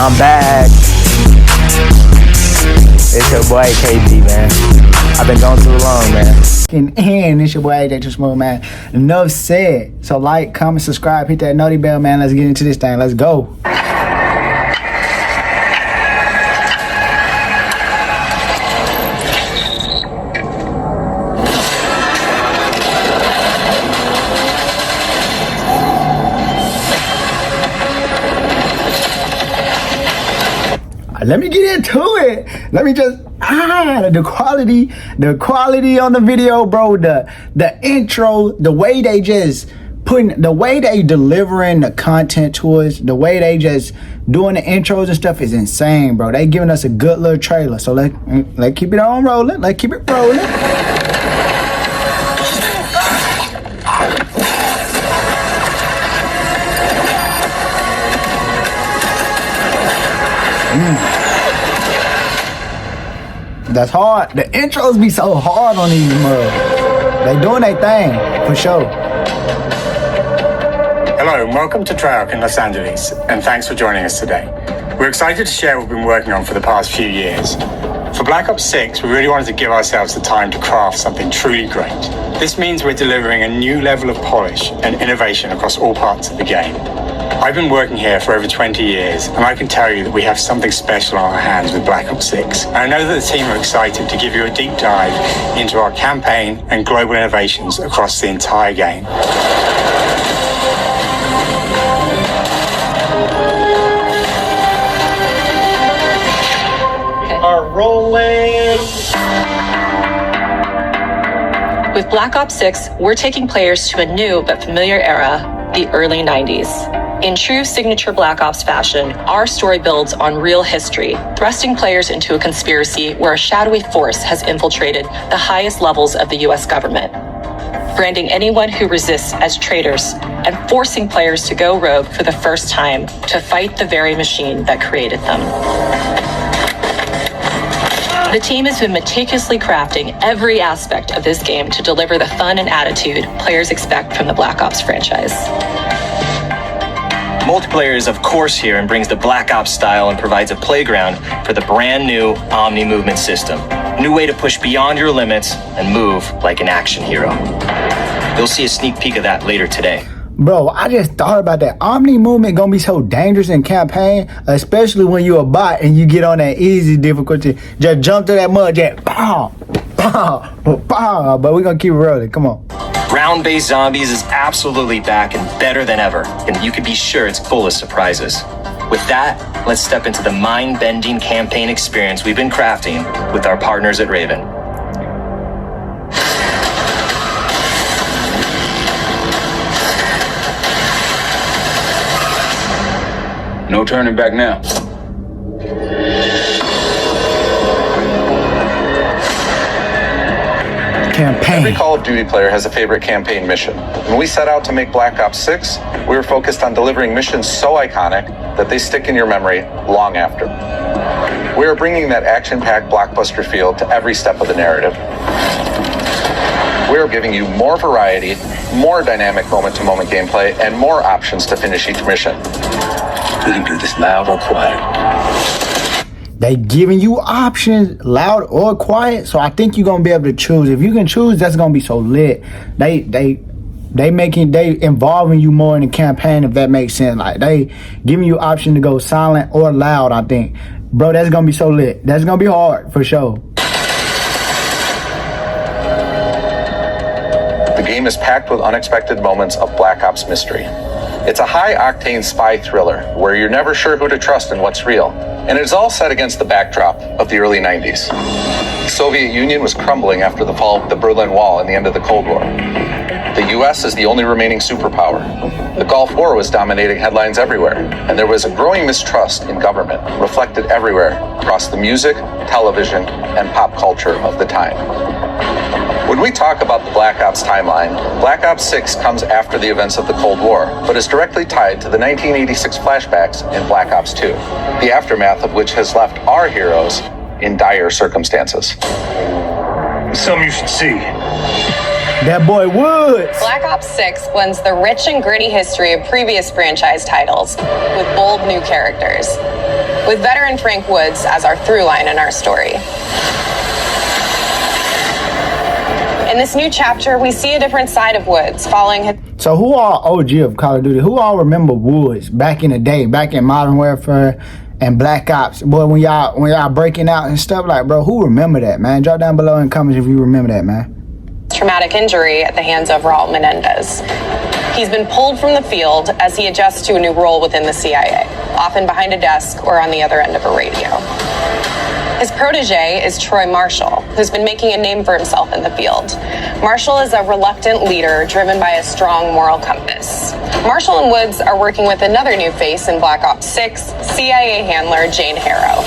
I'm back. It's your boy KG, man. I've been gone too long, man. And it's your boy AJ Too Smooth, man. Enough said. So like, comment, subscribe, hit that nutty bell, man. Let's get into this thing. Let's go. Let me get into it. Let me just the quality on the video, bro. The intro, the way they just the way they delivering the content to us, the way they just doing the intros and stuff is insane, bro. They giving us a good little trailer. So let's keep it on rolling. Let's keep it rolling. That's hard. The intros be so hard on these mugs. They doing their thing, for sure. Hello and welcome to Treyarch in Los Angeles, and thanks for joining us today. We're excited to share what we've been working on for the past few years. For Black Ops 6, we really wanted to give ourselves the time to craft something truly great. This means we're delivering a new level of polish and innovation across all parts of the game. I've been working here for over 20 years, and I can tell you that we have something special on our hands with Black Ops 6. And I know that the team are excited to give you a deep dive into our campaign and global innovations across the entire game. Are rolling. With Black Ops 6, we're taking players to a new but familiar era, the early 90s. In true signature Black Ops fashion, our story builds on real history, thrusting players into a conspiracy where a shadowy force has infiltrated the highest levels of the US government, branding anyone who resists as traitors and forcing players to go rogue for the first time to fight the very machine that created them. The team has been meticulously crafting every aspect of this game to deliver the fun and attitude players expect from the Black Ops franchise. Multiplayer is of course here and brings the Black Ops style and provides a playground for the brand new Omni movement system. A new way to push beyond your limits and move like an action hero. You'll see a sneak peek of that later today. Bro, I just thought about that. Omni movement gonna be so dangerous in campaign, especially when you're a bot and you get on that easy difficulty. Just jump to that mud, just pow, pow, pow. But we're gonna keep it rolling. Come on. Round-based zombies is absolutely back and better than ever, and you can be sure it's full of surprises. With that, let's step into the mind-bending campaign experience we've been crafting with our partners at Reavel. No turning back now. Campaign. Every Call of Duty player has a favorite campaign mission. When we set out to make Black Ops 6, we were focused on delivering missions so iconic that they stick in your memory long after. We are bringing that action-packed blockbuster feel to every step of the narrative. We are giving you more variety, more dynamic moment-to-moment gameplay, and more options to finish each mission. We can do this loud or quiet. They giving you options, loud or quiet. So I think you're gonna be able to choose. If you can choose, that's gonna be so lit. They involving you more in the campaign, if that makes sense. Like they giving you option to go silent or loud, I think. Bro, that's gonna be so lit. That's gonna be hard for sure. The game is packed with unexpected moments of Black Ops mystery. It's a high-octane spy thriller where you're never sure who to trust and what's real. And it's all set against the backdrop of the early 90s. The Soviet Union was crumbling after the fall of the Berlin Wall and the end of the Cold War. The US is the only remaining superpower. The Gulf War was dominating headlines everywhere, and there was a growing mistrust in government, reflected everywhere across the music, television, and pop culture of the time. When we talk about the Black Ops timeline, Black Ops 6 comes after the events of the Cold War, but is directly tied to the 1986 flashbacks in Black Ops 2, the aftermath of which has left our heroes in dire circumstances. Something you should see. That boy Woods. Black Ops 6 blends the rich and gritty history of previous franchise titles with bold new characters, with veteran Frank Woods as our through line in our story. In this new chapter, we see a different side of Woods following his... So who all OG of Call of Duty? Who all remember Woods back in the day, back in Modern Warfare and Black Ops? Boy, when y'all breaking out and stuff, like, bro, who remember that, man? Drop down below in the comments if you remember that, man. Traumatic injury at the hands of Raul Menendez. He's been pulled from the field as he adjusts to a new role within the CIA, often behind a desk or on the other end of a radio. His protege is Troy Marshall, who's been making a name for himself in the field. Marshall is a reluctant leader driven by a strong moral compass. Marshall and Woods are working with another new face in Black Ops 6, CIA handler Jane Harrow.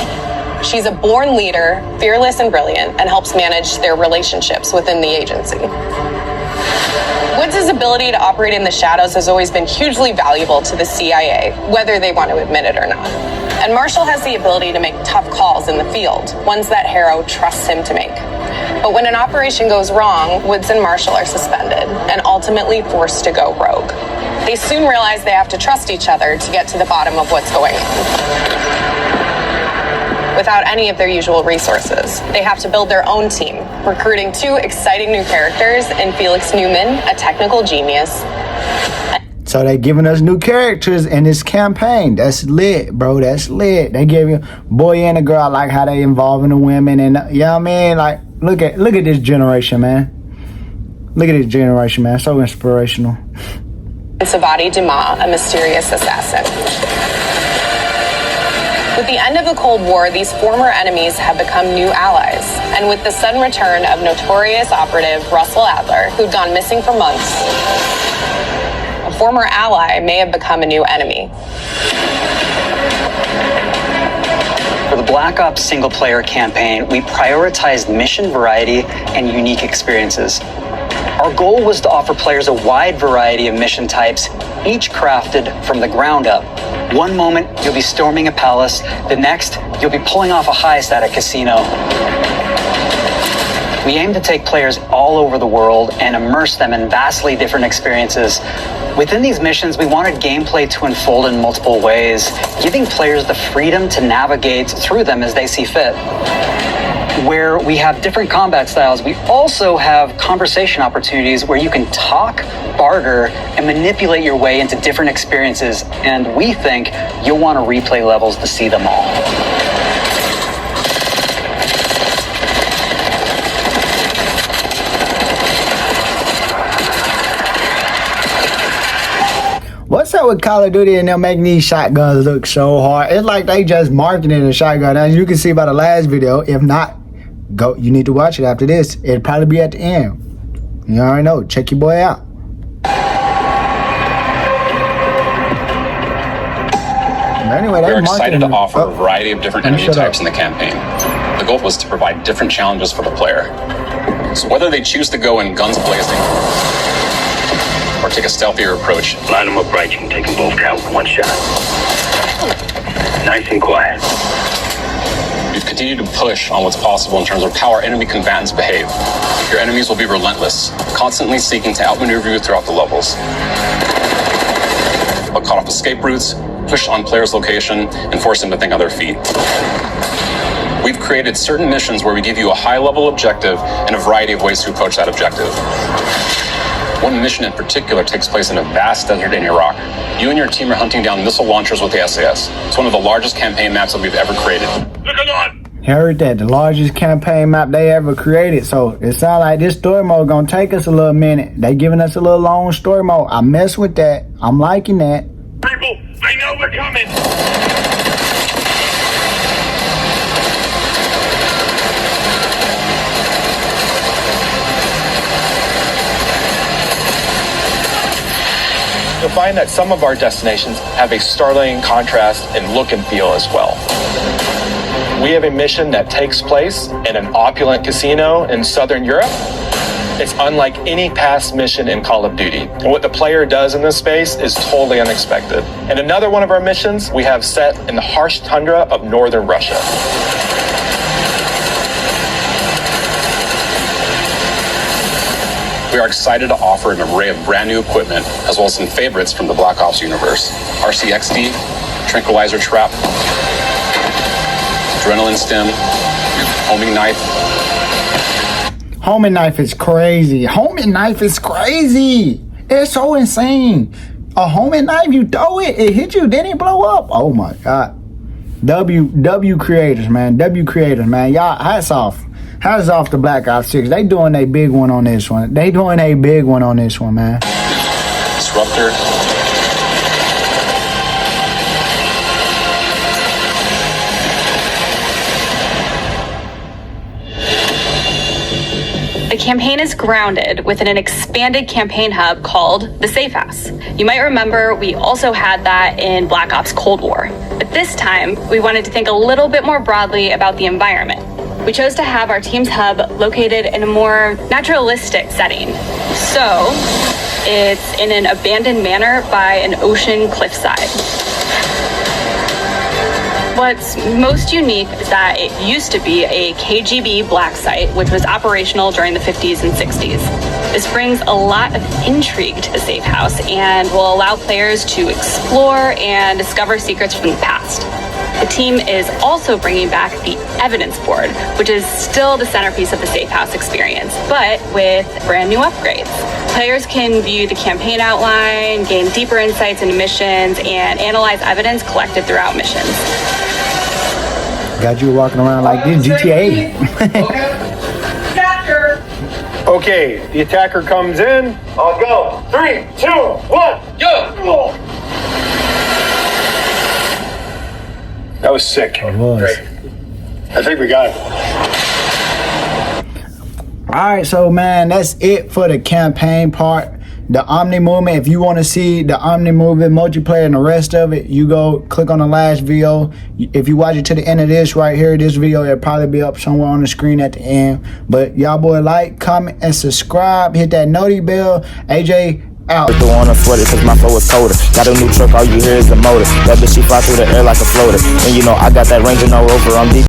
She's a born leader, fearless and brilliant, and helps manage their relationships within the agency. Woods' ability to operate in the shadows has always been hugely valuable to the CIA, whether they want to admit it or not. And Marshall has the ability to make tough calls in the field, ones that Harrow trusts him to make. But when an operation goes wrong, Woods and Marshall are suspended and ultimately forced to go rogue. They soon realize they have to trust each other to get to the bottom of what's going on. Without any of their usual resources, they have to build their own team, recruiting two exciting new characters in Felix Newman, a technical genius. So they giving us new characters in this campaign. That's lit, bro. That's lit. They gave you boy and a girl. I like how they involving the women, and you know what I mean? Like, look at this generation, man. Look at this generation, man. So inspirational. And Savati Dumas, a mysterious assassin. With the end of the Cold War, these former enemies have become new allies. And with the sudden return of notorious operative Russell Adler, who'd gone missing for months, a former ally may have become a new enemy. For the Black Ops single-player campaign, we prioritized mission variety and unique experiences. Our goal was to offer players a wide variety of mission types, each crafted from the ground up. One moment, you'll be storming a palace. The next, you'll be pulling off a heist at a casino. We aim to take players all over the world and immerse them in vastly different experiences. Within these missions, we wanted gameplay to unfold in multiple ways, giving players the freedom to navigate through them as they see fit. Where we have different combat styles, we also have conversation opportunities where you can talk, barter, and manipulate your way into different experiences. And we think you'll want to replay levels to see them all. What's up with Call of Duty and them making these shotguns look so hard? It's like they just marketed a shotgun. As you can see by the last video, if not, go. You need to watch it after this. It'll probably be at the end. You already know. Check your boy out. Anyway, we're excited to offer a variety of different enemy types in the campaign. The goal was to provide different challenges for the player. So whether they choose to go in guns blazing or take a stealthier approach, line them up right, you can take them both down with one shot. Nice and quiet. We've continued to push on what's possible in terms of how our enemy combatants behave. Your enemies will be relentless, constantly seeking to outmaneuver you throughout the levels. They'll cut off escape routes, push on players' location, and force them to think on their feet. We've created certain missions where we give you a high-level objective and a variety of ways to approach that objective. One mission in particular takes place in a vast desert in Iraq. You and your team are hunting down missile launchers with the SAS. It's one of the largest campaign maps that we've ever created. Heard that, the largest campaign map they ever created. So it sounds like this story mode gonna take us a little minute. They giving us a little long story mode. I mess with that. I'm liking that. People, I know we're coming. You'll find that some of our destinations have a startling contrast in look and feel as well. We have a mission that takes place in an opulent casino in Southern Europe. It's unlike any past mission in Call of Duty. And what the player does in this space is totally unexpected. And another one of our missions we have set in the harsh tundra of northern Russia. We are excited to offer an array of brand new equipment, as well as some favorites from the Black Ops universe. RCXD, Tranquilizer Trap, Adrenaline Stim, Homing Knife. Homing knife is crazy. Homing knife is crazy. It's so insane. A homing knife, you throw it, it hit you, then it blow up. Oh my God. W creators, man. W creators, man. Y'all, hats off. Hats off to Black Ops 6. They doing a big one on this one. They doing a big one on this one, man. Disruptor. The campaign is grounded within an expanded campaign hub called the Safe House. You might remember we also had that in Black Ops Cold War. But this time, we wanted to think a little bit more broadly about the environment. We chose to have our team's hub located in a more naturalistic setting. So, it's in an abandoned manor by an ocean cliffside. What's most unique is that it used to be a KGB black site, which was operational during the 50s and 60s. This brings a lot of intrigue to the Safe House and will allow players to explore and discover secrets from the past. The team is also bringing back the evidence board, which is still the centerpiece of the Safe House experience, but with brand new upgrades. Players can view the campaign outline, gain deeper insights into missions, and analyze evidence collected throughout missions. Got you walking around like this, GTA. Okay, the attacker comes in. I'll go. 3, 2, 1, go! That was sick. It was. Great. I think we got it. All right, so man, that's it for the campaign part. The Omni movement, if you want to see the Omni movement multiplayer and the rest of it, you go click on the last video. If you watch it to the end of this right here, this video, it'll probably be up somewhere on the screen at the end. But y'all boy, like, comment, and subscribe. Hit that noti bell. AJ out. The one on sweater cause my flow is colder. Got a new truck, all you hear is the motor. That bitch she fly through the air like a floater. And you know I got that Ranger no rover. I'm deep.